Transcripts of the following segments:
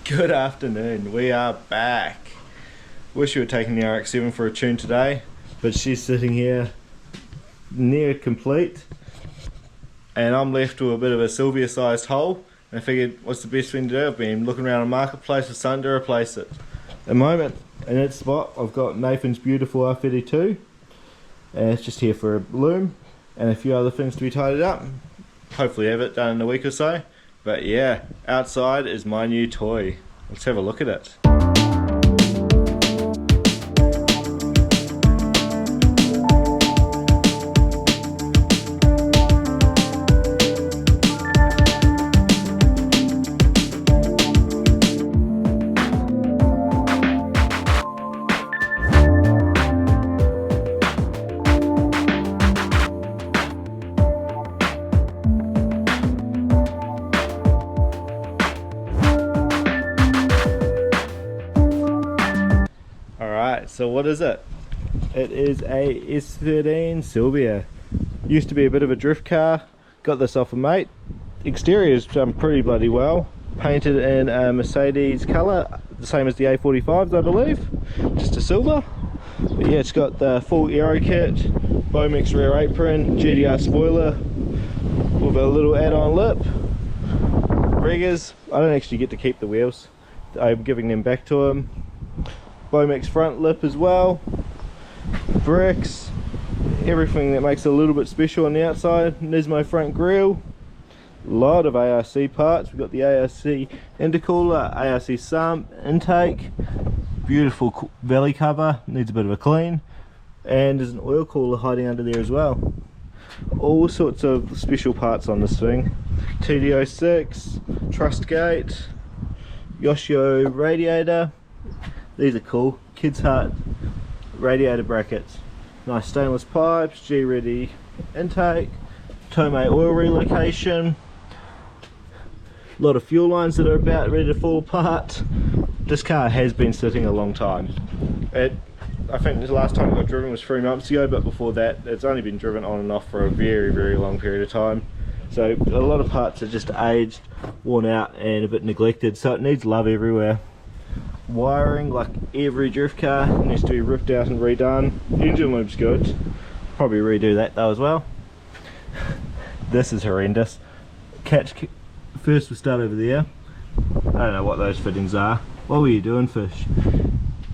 Good afternoon, we are back. Wish you were taking the RX-7 for a tune today, but she's sitting here near complete and I'm left with a bit of a Silvia sized hole, and I figured what's the best thing to do? I've been looking around a marketplace for something to replace it. At the moment, in its spot, I've got Nathan's beautiful R32 and it's just here for a loom and a few other things to be tidied up. Hopefully have it done in a week or so. But yeah, outside is my new toy. Let's have a look at it. So what is it? It is a S13 Silvia. Used to be a bit of a drift car. Got this off a mate. Exterior's done pretty bloody well. Painted in a Mercedes colour, the same as the A45s I believe. Just a silver. But yeah, it's got the full aero kit, Bomix rear apron, GDR spoiler with a little add-on lip. Riggers, I don't actually get to keep the wheels. I'm giving them back to him. Bomix front lip as well, bricks, everything that makes it a little bit special on the outside. Nismo front grille, a lot of ARC parts. We've got the ARC intercooler, ARC sump, intake, beautiful belly cover, needs a bit of a clean, and there's an oil cooler hiding under there as well. All sorts of special parts on this thing. TD06, trust gate, Yoshio radiator. These are cool. Kids Hut radiator brackets. Nice stainless pipes, G-ready intake, Tomei oil relocation. A lot of fuel lines that are about ready to fall apart. This car has been sitting a long time. I think the last time it got driven was 3 months ago, but before that it's only been driven on and off for a very, very long period of time. So a lot of parts are just aged, worn out and a bit neglected, so it needs love everywhere. Wiring, like every drift car, needs to be ripped out and redone. Engine loop's good, probably redo that though as well. This is horrendous. First we'll start over there. I don't know what those fittings are. What were you doing, fish?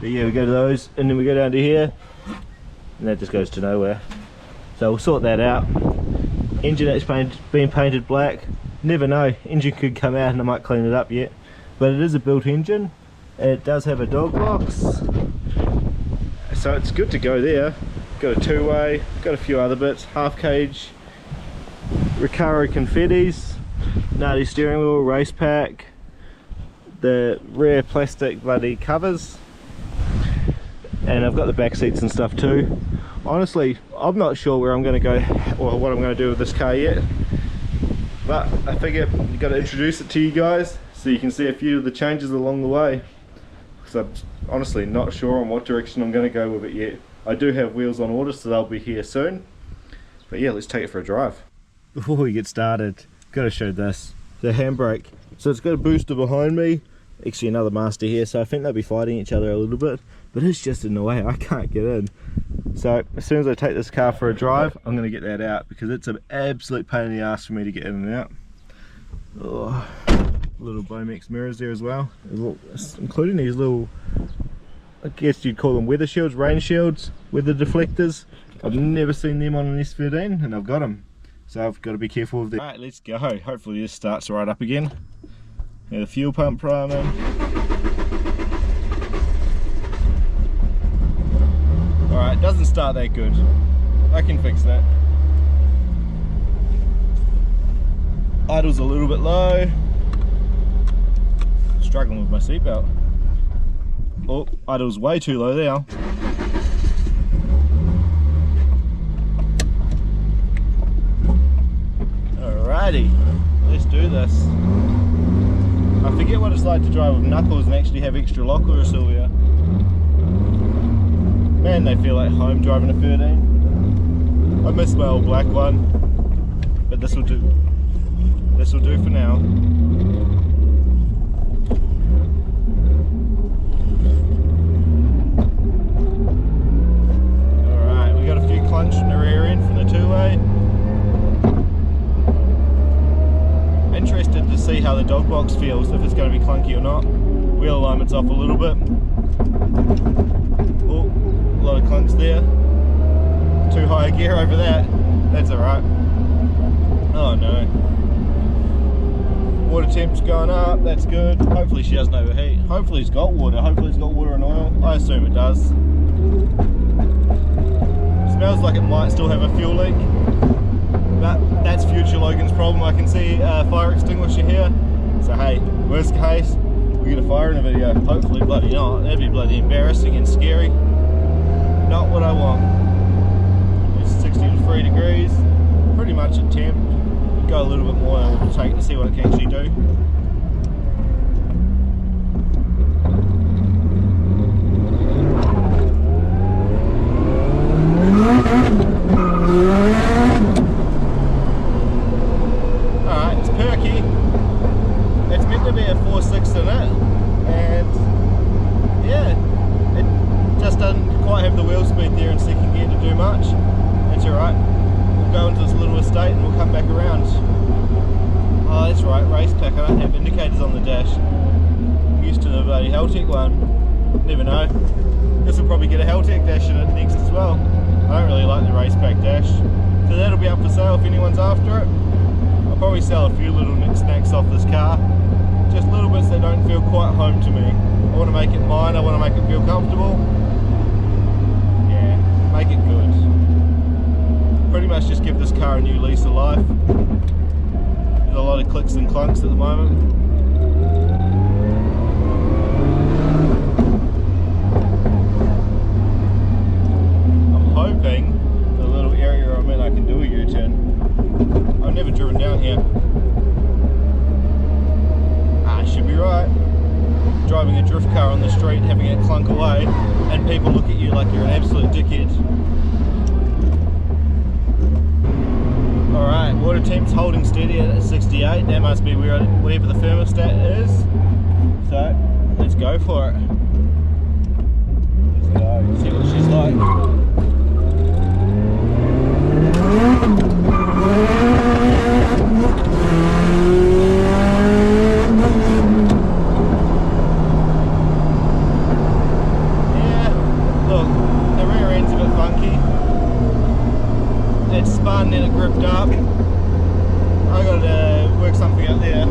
But yeah, we go to those and then we go down to here and that just goes to nowhere. So we'll sort that out. Engine that's been painted black. Never know, engine could come out and I might clean it up yet. But it is a built engine. It does have a dog box, so it's good to go there. Got a two-way, got a few other bits, half cage, Recaro confettis, Nardi steering wheel, race pack, the rear plastic bloody covers, and I've got the back seats and stuff too. Honestly, I'm not sure where I'm going to go or what I'm going to do with this car yet, but I figure I've got to introduce it to you guys so you can see a few of the changes along the way. I'm honestly not sure on what direction I'm going to go with it yet. I do have wheels on order, so they'll be here soon. But yeah, let's take it for a drive. Before we get started, got to show this, the handbrake. So it's got a booster behind me, actually another master here, so I think they'll be fighting each other a little bit, but it's just in the way, I can't get in. So as soon as I take this car for a drive, I'm going to get that out because it's an absolute pain in the ass for me to get in and out. Oh. Little Bomix mirrors there as well, including these little, I guess you'd call them weather shields, rain shields, weather deflectors. I've never seen them on an S13 and I've got them, so I've got to be careful of them. Alright, let's go. Hopefully this starts right up again. Now the fuel pump priming. Alright, doesn't start that good. I can fix that. Idle's a little bit low. Struggling with my seatbelt. Oh, idle's way too low now. Alrighty, let's do this. I forget what it's like to drive with knuckles and actually have extra lock or a Silvia. Man, they feel like home driving a 13. I miss my old black one, but this will do. This will do for now. feels, if it's going to be clunky or not. Wheel alignment's off a little bit. Oh, a lot of clunks there. Too high a gear over that. That's alright. Oh no. Water temp's going up, that's good. Hopefully she doesn't overheat. Hopefully it's got water. Hopefully it's got water and oil. I assume it does. Smells like it might still have a fuel leak. But that's future Logan's problem. I can see a fire extinguisher here. So hey, worst case, we get a fire in a video. Hopefully bloody not. That'd be bloody embarrassing and scary. Not what I want. It's 63 degrees. Pretty much at temp. Go a little bit more and we'll take to see what it can actually do. Alright, it's perky. It's meant to be a 4.6 in it, and yeah, it just doesn't quite have the wheel speed there in second gear to do much. That's alright. Go into this little estate and we'll come back around. Oh, that's right, race pack. I don't have indicators on the dash. I'm used to the bloody Heltec one. Never know. This will probably get a Heltec dash in it next as well. I don't really like the race pack dash. So that'll be up for sale if anyone's after it. I'll probably sell a few little knickknacks off this car. Just little bits that don't feel quite home to me. I want to make it mine, I want to make it feel comfortable. Yeah, make it good. Pretty much just give this car a new lease of life. There's a lot of clicks and clunks at the moment. I'm hoping the little area I'm in I can do a U-turn. I've never driven down here. Ah, should be right. Driving a drift car on the street, having it clunk away, and people look at you like you're an absolute dickhead. Alright, water temp's holding steady at 68, that must be wherever the thermostat is. So, let's go for it. Let's go, see what she's like. Yeah, look, the rear end's a bit funky. It spun, then it gripped up. I got to work something out there.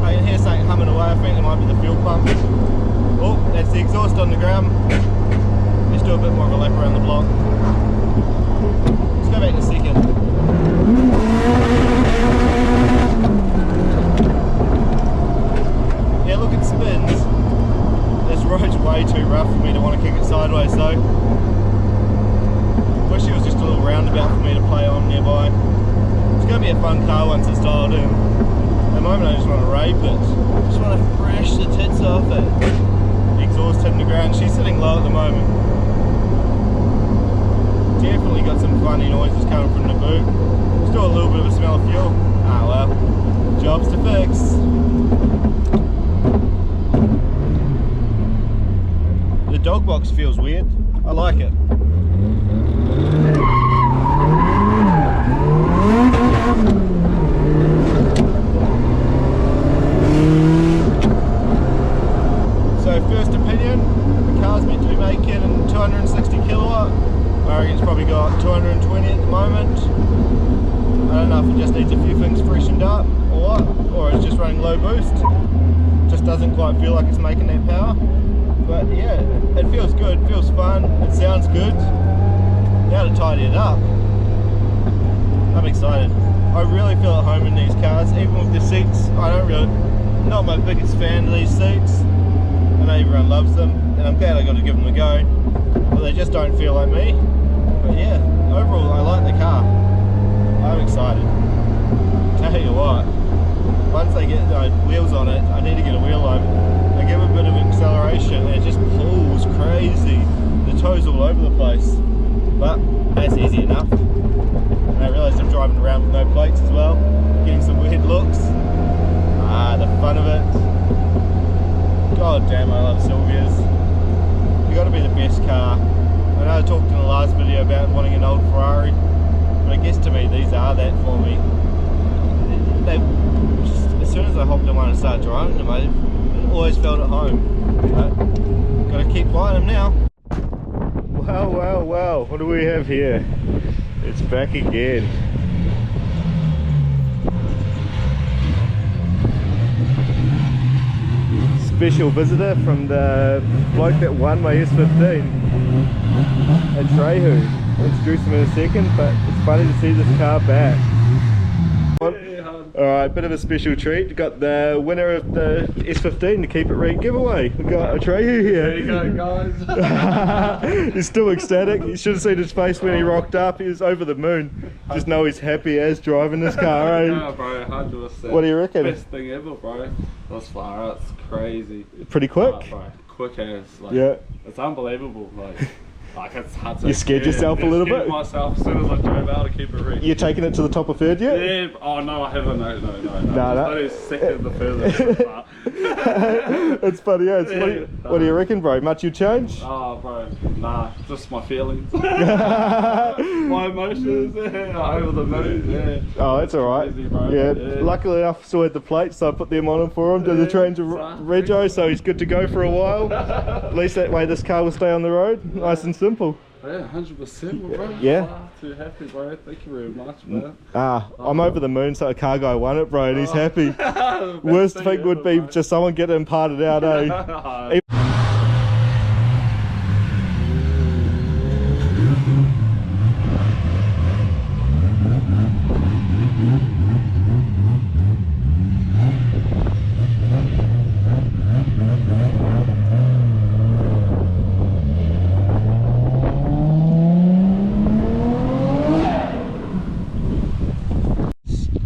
I can hear something humming away. I think it might be the fuel pump. Oh, that's the exhaust on the ground. Let's do a bit more of a lap around the block. Let's go back to second. Yeah, look, it spins. This road's way too rough for me to want to kick it sideways though. Wish it was just a little roundabout for me to play on nearby. It's going to be a fun car once it's dialed in. At the moment I just want to rape it. I just want to thrash the tits off it. The exhaust hitting the ground. She's sitting low at the moment. Definitely got some funny noises coming from the boot. Still a little bit of a smell of fuel. Ah well, jobs to fix. The dog box feels weird. I like it. So first opinion, the car's meant to be making 260 kilowatt. I reckon it's probably got 220 at the moment. I don't know if it just needs a few things freshened up or what, or it's just running low boost. Just doesn't quite feel like it's making that power. But yeah, it feels good, feels fun, it sounds good. Now to tidy it up, I'm excited. I really feel at home in these cars, even with the seats. Not my biggest fan of these seats. I know everyone loves them, and I'm glad I got to give them a go. But they just don't feel like me. But yeah, overall I like the car. I'm excited. Tell you what, once I get the wheels on it, I need to get a wheel over. I give a bit of acceleration and it just pulls crazy. The toes all over the place. But that's easy enough. And I realised I'm driving around with no plates as well, getting some weird looks. Ah, the fun of it. God damn, I love Silvias. They've got to be the best car. I know I talked in the last video about wanting an old Ferrari, but I guess to me these are that for me. They as soon as I hopped in one and started driving them, I always felt at home. But gotta keep buying them now. Wow, what do we have here? It's back again. Special visitor from the bloke that won my S13, Trehu. I'll introduce him in a second, but it's funny to see this car back. Alright, bit of a special treat. Got the winner of the S15 to keep it red giveaway. We've got Trehu here. There you go, guys. He's still ecstatic. You should have seen his face when he rocked up. He was over the moon. Just know he's happy as driving this car, eh? Yeah, bro, 100%. What do you reckon? Best thing ever, bro. That's far out. It's crazy. Pretty quick? Oh, bro. Quick as. Like, yeah. It's unbelievable. Like it's hard to. You scared yourself a little bit? Myself as soon as I drove out to keep it red. You taking it to the top of third yet? Yeah. Oh no, I haven't. No. Nah. That is second the furthest. It's funny, yeah. What do you reckon, bro? Much you change? Oh, bro. Nah, just my feelings. My emotions. Over the moon. Yeah. Oh, that's alright. Yeah. Luckily enough, still had the plates, so I put them on him for him. Did the change of rego, so he's good to go for a while. At least that way this car will stay on the road, nice and simple. Yeah, 100%, bro. Yeah. Wow, too happy, bro. Thank you very much, man. I'm over the moon, so a car guy won it, bro, and he's happy. Worst thing would be just someone get it imparted out, eh?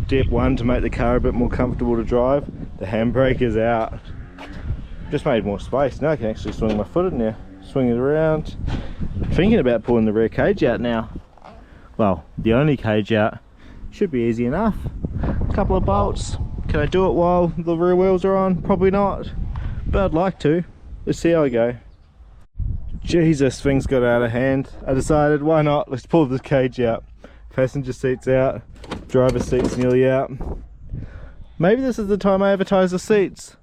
Step one to make the car a bit more comfortable to drive, the handbrake is out. Just made more space. Now I can actually swing my foot in there, swing it around. Thinking about pulling the rear cage out now. Well, the only cage out. Should be easy enough. A couple of bolts. Can I do it while the rear wheels are on? Probably not, but I'd like to. Let's see how I go. Jesus, things got out of hand. I decided, why not? Let's pull this cage out. Passenger seat's out, driver's seat's nearly out. Maybe this is the time I advertise the seats.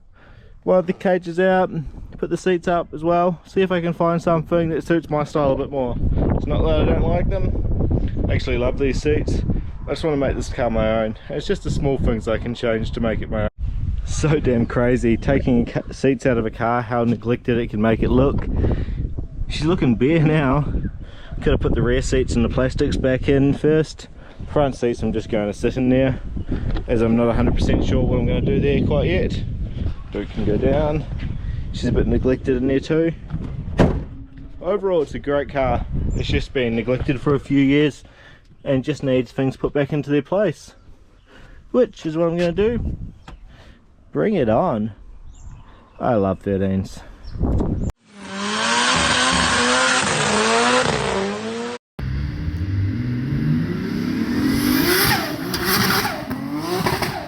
While the cage is out, put the seats up as well. See if I can find something that suits my style a bit more. It's not that I don't like them. I actually love these seats. I just want to make this car my own. It's just the small things I can change to make it my own. So damn crazy, taking seats out of a car, how neglected it can make it look. She's looking bare now. Could have put the rear seats and the plastics back in first. Front seats I'm just going to sit in there, as I'm not 100% sure what I'm going to do there quite yet. Boot can go down. She's a bit neglected in there too. Overall it's a great car. It's just been neglected for a few years and just needs things put back into their place. Which is what I'm going to do. Bring it on. I love 13s.